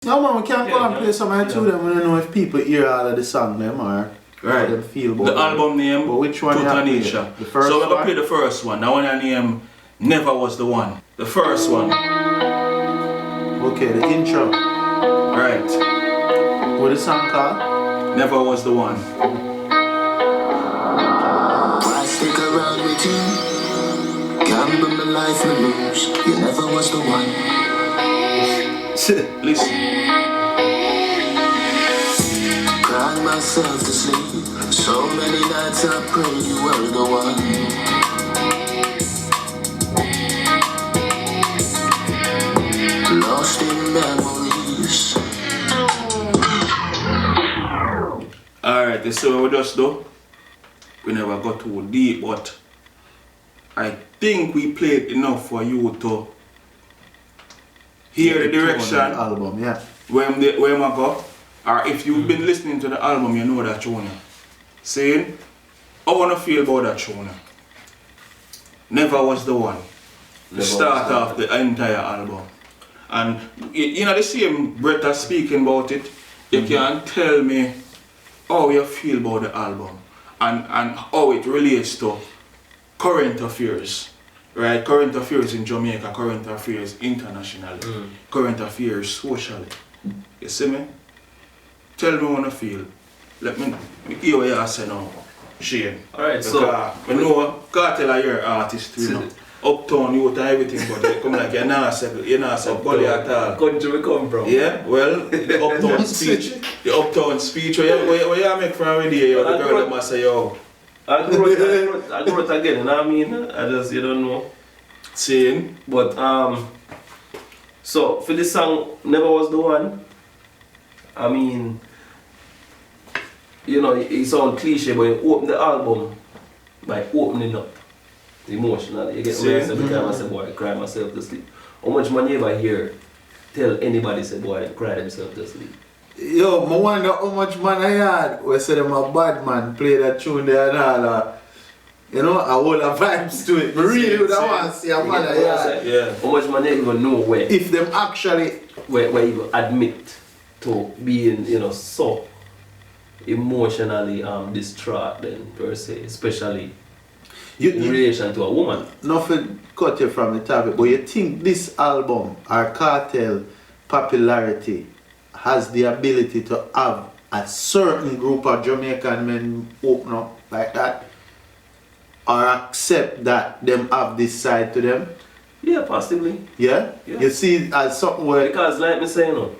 No man, we can't go and play some of the two of them. We don't know if people hear all of the song them or how them feel about the them. album name, but which one Tanesha. The first so we're one? gonna play the first one. That one I name Neva Was Da One. The first one. Okay, the intro. Alright. What the song called? Neva Was Da One. Why stick around with you? Gamble my life and lose. You never was the one. Listen. Crying myself to sleep. So many nights I pray you were the one. Lost in memories. Alright, this is what we just do. We never got too deep, but I think we played enough for you to hear the direction album, yeah. where I go. Or if you've been listening to the album, you know that tune. Saying, I wanna feel about that tune. Never Was The One. The start of the entire album. And you know the same breath as speaking about it, you can tell me how you feel about the album and how it relates to current affairs. Right? Current affairs in Jamaica, current affairs internationally, current affairs socially. You see me? Tell me how you feel. Let me hear what you say now, Shane. Alright, because so I know Kartel are your artist, you know. Uptown youth and everything, but you come like you're not say bully at all. Country we come from. Yeah, well, the uptown speech, where you make from already, the girl that must say, yo. I grew it again, you know what I mean? I just, you don't know. Saying? But, so for this song, Never Was The One, I mean, you know, it sounds cliche, but you open the album by opening up emotionally. You get what I say? Because I say, boy, I cry myself to sleep. How much money ever hear tell anybody say, boy, I cry themselves to sleep? Yo, I wonder how much man I had. We said them a bad man play that tune there and all. You know, a whole of vibes to it. I really would want to see a man I had. Yeah. How much money even know where? If them actually where you admit to being, you know, so emotionally distraught then per se, especially in relation to a woman. Nothing cut you from the topic, but you think this album or Kartel popularity has the ability to have a certain group of Jamaican men open up like that? Or accept that them have this side to them? Yeah, possibly. Yeah? You see it as something where... Because like me saying, no,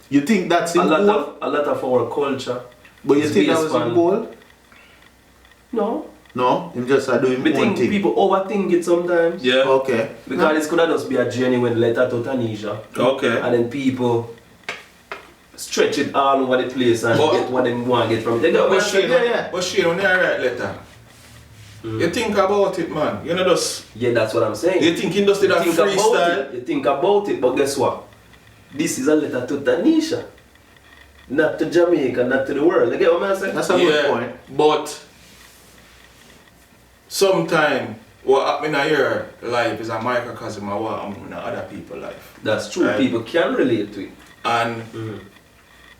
you think that's in a lot of our culture. But you think that was in goal? No. No? Him just doing one think thing? People overthink it sometimes. Yeah. Okay. Because it could just be a genuine letter to Tanesha. Okay. And then people stretch it all over the place and get what they want to get from it. But Shane, when you write letter, you think about it, man. You know just... Yeah, that's what I'm saying. You think you just did a freestyle? You think about it, but guess what? This is a letter to Tanesha. Not to Jamaica, not to the world. You get what I'm saying? That's a good point. But sometimes what happens in your life is a microcosm of what happens in other people's life. That's true. Right? People can relate to it. And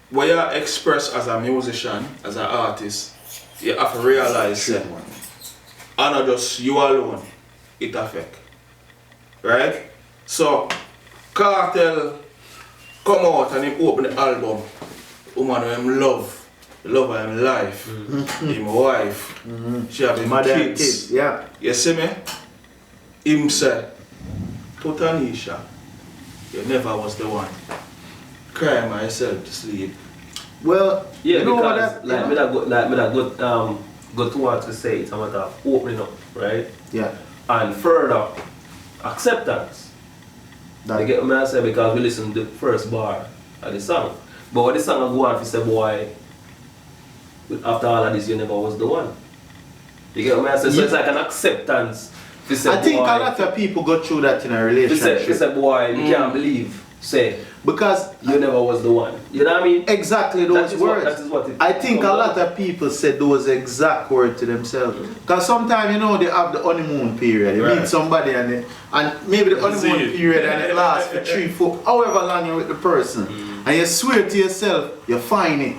what you express as a musician, as an artist, you have to realize that and not just you alone, it affect. Right? So Kartel come out and he open the album. Woman who him love her him life, him wife, she have him kids. Yeah. You see me? Him say, to Tanesha, you never was the one. Cry myself to sleep. Well, yeah, you know because what that, go to what to say, it's a matter of opening up, right? Yeah. And further acceptance. You get what I say? Because we listen to the first bar of the song. But what the song will go on to say, boy, after all of this, you never was the one. You get what I say? So it's like an acceptance. Say, I think a lot of people go through that in a relationship. They say, boy, you can't believe, say, because you never was the one. You know what I mean? Exactly those words. That is what it I think a lot of people said those exact words to themselves. Because sometimes, you know, they have the honeymoon period. You meet somebody and maybe the honeymoon period and it lasts for 3, 4, however long you're with the person. and you swear to yourself, you find it.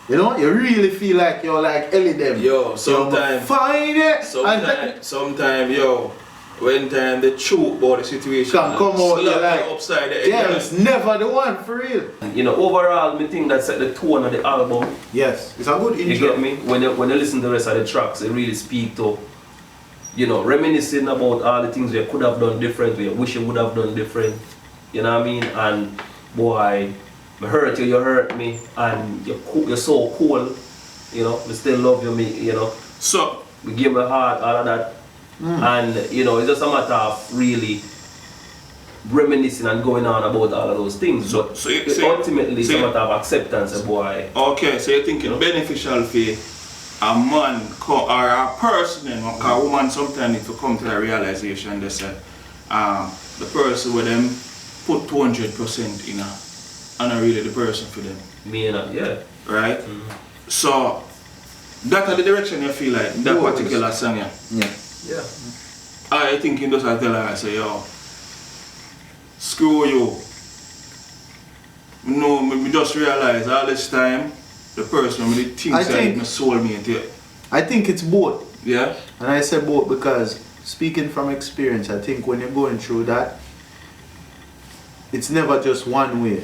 You know, you really feel like you're like Ellie them. Yo, sometimes find it. Sometimes, yo, when time the truth about the situation come out, you're like upside the head. Yeah, it's never the one for real. You know, overall, I think that set the tone of the album. Yes, it's a good intro. You get me? When you listen to the rest of the tracks, they really speak to, you know, reminiscing about all the things you could have done different, you wish you would have done different. You know what I mean? And boy, I hurt you, you hurt me, and you're so cool. You know, we still love you, me. You know. So we give my heart, all of that. And you know, it's just a matter of really reminiscing and going on about all of those things. But ultimately, it's a matter of acceptance, boy. Okay, so you're thinking beneficial for a man or a person, because a woman sometimes need to come to a realization. They say the person with them put 200% in her, and not really the person for them. Me and her, yeah. Right? So that's the direction you feel like that particular song. Yeah. I think you just have to tell her, I say, yo, screw you. No, me just realize all this time, the person with the things like my soulmate. Yeah. I think it's both. Yeah? And I say both because, speaking from experience, I think when you're going through that, it's never just one way.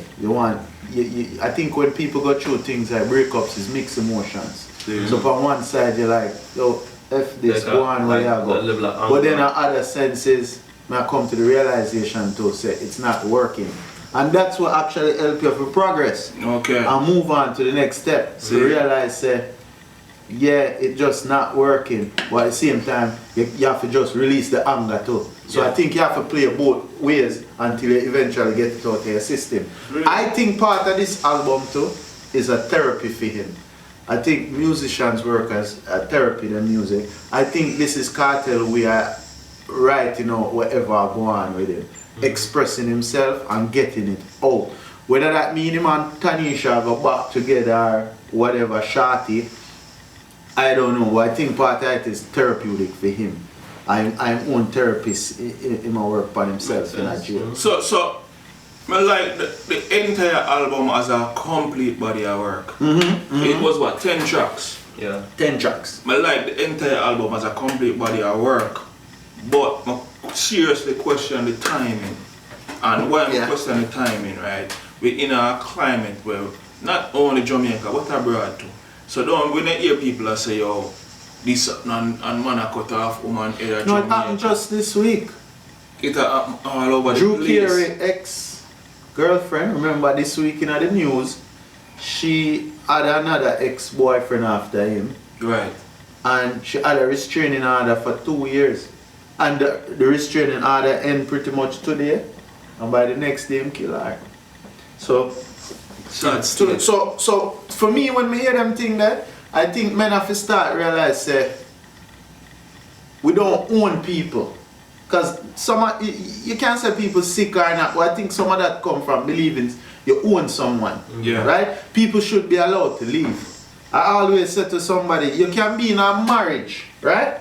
I think when people go through things like breakups, it's mixed emotions. So from one side, you're like, yo, F this, go on where you go. But then in other senses, I come to the realization to say it's not working. And that's what actually helps you to progress. Okay. And move on to the next step. So you realize, yeah, it's just not working. But at the same time, you have to just release the anger too. So I think you have to play both ways until you eventually get it out of your system. Really? I think part of this album too is a therapy for him. I think musicians work as a therapy than music. I think this is Kartel we are writing out whatever go on with him. Expressing himself and getting it out. Whether that mean him and Tanesha go back together or whatever, shorty, I don't know. But I think part of it is therapeutic for him. I'm own therapist in my work by himself in Nigeria. So I like the entire album as a complete body of work. It was what, 10 tracks? Yeah. 10 tracks. I like the entire album as a complete body of work. But I seriously question the timing. And why I question the timing, right? We're in a climate where not only Jamaica, but abroad too. So when I hear people that say, yo, this and man a cut off woman head. No, it happened just this week. It happened all over the place. Drew Carey ex-girlfriend, remember this week in the news, she had another ex-boyfriend after him. Right. And she had a restraining order for 2 years. And the restraining order end pretty much today. And by the next day, him kill her. So for me, when me hear them thing that, I think men have to start realize we don't own people. Because you can't say people sick or not, but I think some of that come from believing you own someone. Yeah. Right? People should be allowed to leave. I always say to somebody, you can be in a marriage, right?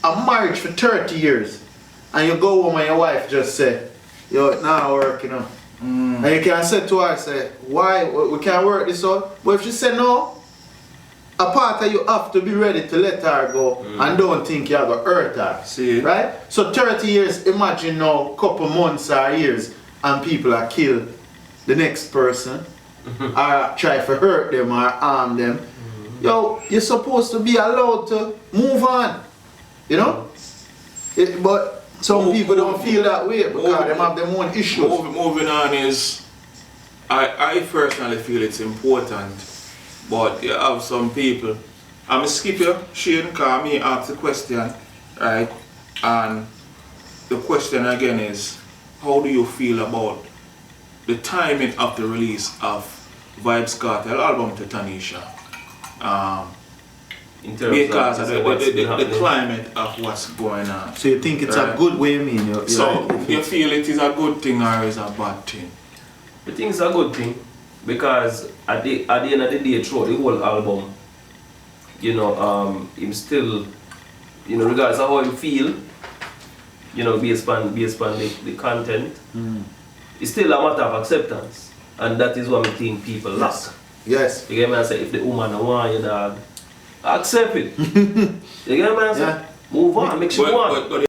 A marriage for 30 years. And you go home and your wife just say, yo, it's not working, you know. And you can say to her, say, why? We can't work this out. But if she say no, a part of you have to be ready to let her go and don't think you're going to hurt her. See. Right? So 30 years, imagine now, couple months or years, and people are killed the next person, or try to hurt them or harm them. Yo, you're supposed to be allowed to move on. You know? But some people don't feel that way because they have their own issues. Moving on is, I personally feel it's important, but you have some people, I'm going to skip you, Shane, because me ask the question, right? And the question again is, how do you feel about the timing of the release of Vybz Kartel album to Tanesha? Because of the climate of what's going on. So you think it's a good way, I mean? You feel it is a good thing or is a bad thing? I think it's a good thing because at the end of the day, throughout the whole album, you know, him still, you know, regardless of how you feel, you know, based on the content, it's still a matter of acceptance. And that is what I think people lack. Yes. You get me? I say, if the woman don't want you, dog, accept it. You get me? I say, Yeah. move on, make sure you want. But